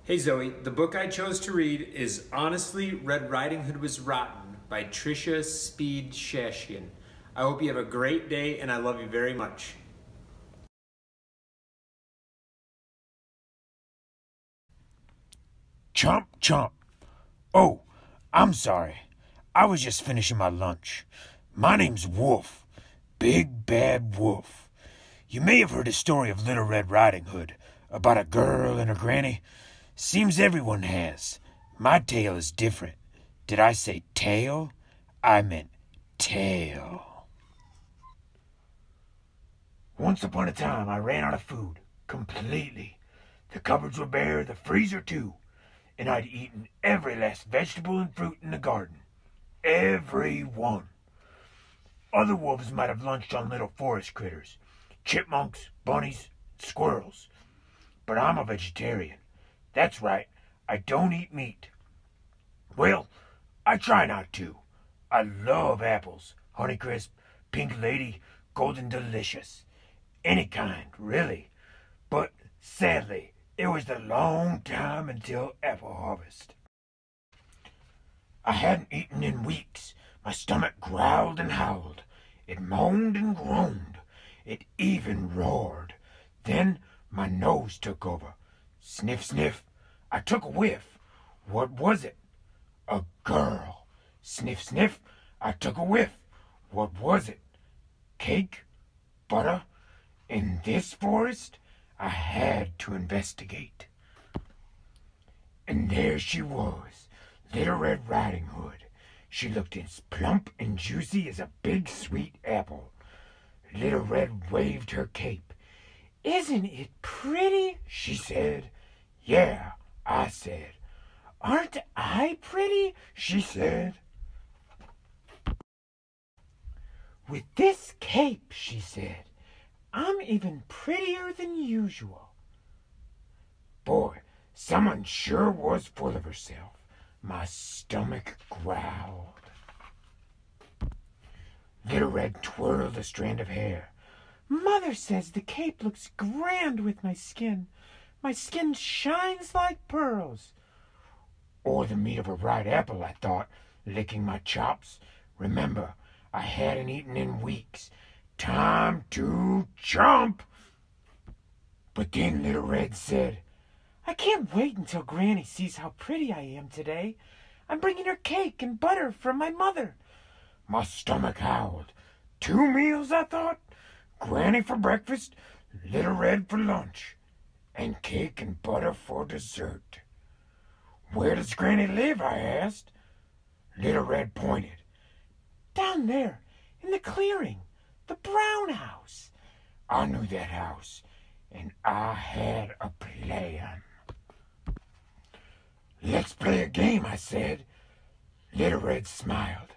Hey Zoe, the book I chose to read is Honestly, Red Riding Hood Was Rotten by Tricia Speed Shashkian. I hope you have a great day and I love you very much. Chomp, chomp. Oh, I'm sorry. I was just finishing my lunch. My name's Wolf. Big Bad Wolf. You may have heard the story of Little Red Riding Hood, about a girl and her granny. Seems everyone has. My tale is different. Did I say tale? I meant tail. Once upon a time, I ran out of food. Completely. The cupboards were bare, the freezer too. And I'd eaten every last vegetable and fruit in the garden. Every one. Other wolves might have lunched on little forest critters. Chipmunks, bunnies, squirrels. But I'm a vegetarian. That's right, I don't eat meat. Well, I try not to. I love apples, Honeycrisp, Pink Lady, Golden Delicious. Any kind, really. But sadly, it was a long time until apple harvest. I hadn't eaten in weeks. My stomach growled and howled. It moaned and groaned. It even roared. Then my nose took over. Sniff, sniff. I took a whiff. What was it? A girl. Sniff, sniff. I took a whiff. What was it? Cake? Butter? In this forest? I had to investigate. And there she was, Little Red Riding Hood. She looked as plump and juicy as a big sweet apple. Little Red waved her cape. "Isn't it pretty?" she said. "Yeah," I said. "Aren't I pretty?" she said. "With this cape," she said, "I'm even prettier than usual." Boy, someone sure was full of herself. My stomach growled. Little Red twirled a strand of hair. "Mother says the cape looks grand with my skin. My skin shines like pearls." Or the meat of a ripe apple, I thought, licking my chops. Remember, I hadn't eaten in weeks. Time to jump! But then Little Red said, "I can't wait until Granny sees how pretty I am today. I'm bringing her cake and butter from my mother." My stomach howled. 2 meals, I thought. Granny for breakfast, Little Red for lunch, and cake and butter for dessert. "Where does Granny live?" I asked. Little Red pointed. "Down there, in the clearing, the brown house." I knew that house, and I had a plan. "Let's play a game," I said. Little Red smiled.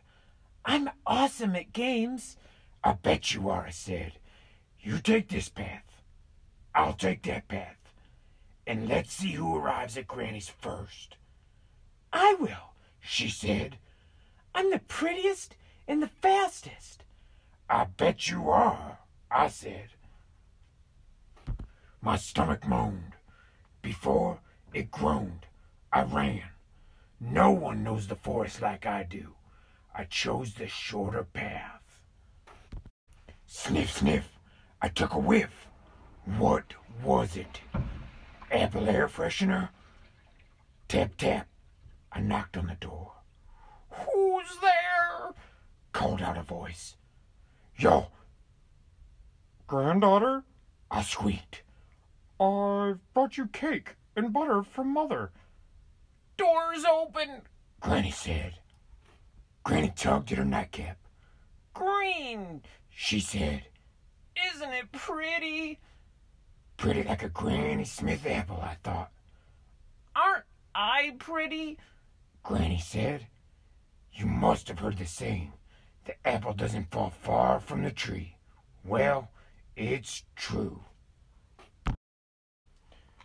"I'm awesome at games." "I bet you are," I said. "You take this path. I'll take that path. And let's see who arrives at Granny's first." "I will," she said. "I'm the prettiest and the fastest." "I bet you are," I said. My stomach moaned. Before it groaned, I ran. No one knows the forest like I do. I chose the shorter path. Sniff, sniff. I took a whiff. What was it? Apple air freshener? Tap, tap. I knocked on the door. "Who's there?" called out a voice. "Yo." "Granddaughter, I squeaked. I've brought you cake and butter from Mother." "Door's open," Granny said. Granny tugged at her nightcap. "Green. She said, Isn't it pretty?" pretty like a Granny Smith apple, I thought. "Aren't I pretty?" Granny said. You must have heard the saying, the apple doesn't fall far from the tree. Well, it's true.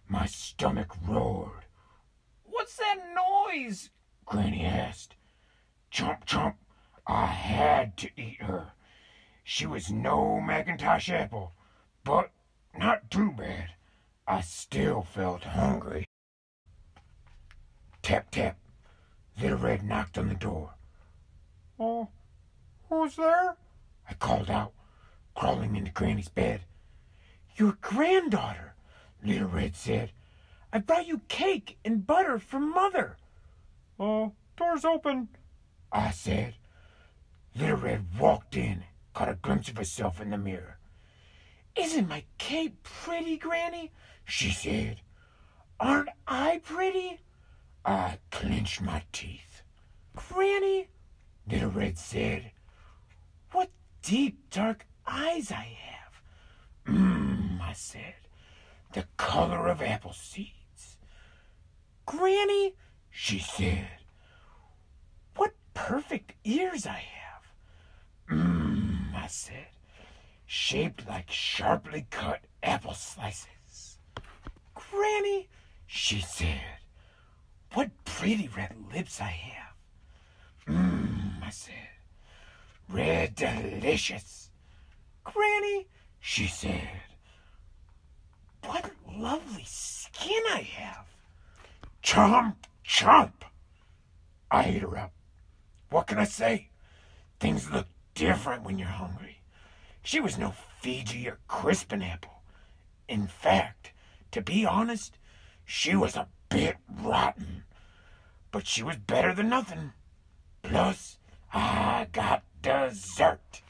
My stomach roared. "What's that noise?" Granny asked. Chomp, chomp. I had to eat her. She was no Macintosh apple, but not too bad. I still felt hungry. Tap, tap. Little Red knocked on the door. Oh, who's there? I called out, crawling into Granny's bed. Your granddaughter, Little Red said. I brought you cake and butter from Mother. Door's open. I said. Little Red walked in, caught a glimpse of herself in the mirror. Isn't my cake pretty, Granny? She said. Aren't I pretty? I clenched my teeth. Granny, Little Red said, what deep, dark eyes I have. I said, the color of apple seeds. Granny, she said, what perfect ears I have. I said, shaped like sharply cut apple slices. Granny, she said, what pretty red lips I have. I said, red delicious. Granny, she said, what lovely skin I have. Chomp, chomp. I ate her up. What can I say? Things look different when you're hungry. She was no Fiji or Crispin apple. In fact, to be honest, she was a bit rotten. But she was better than nothing. Plus, I got dessert.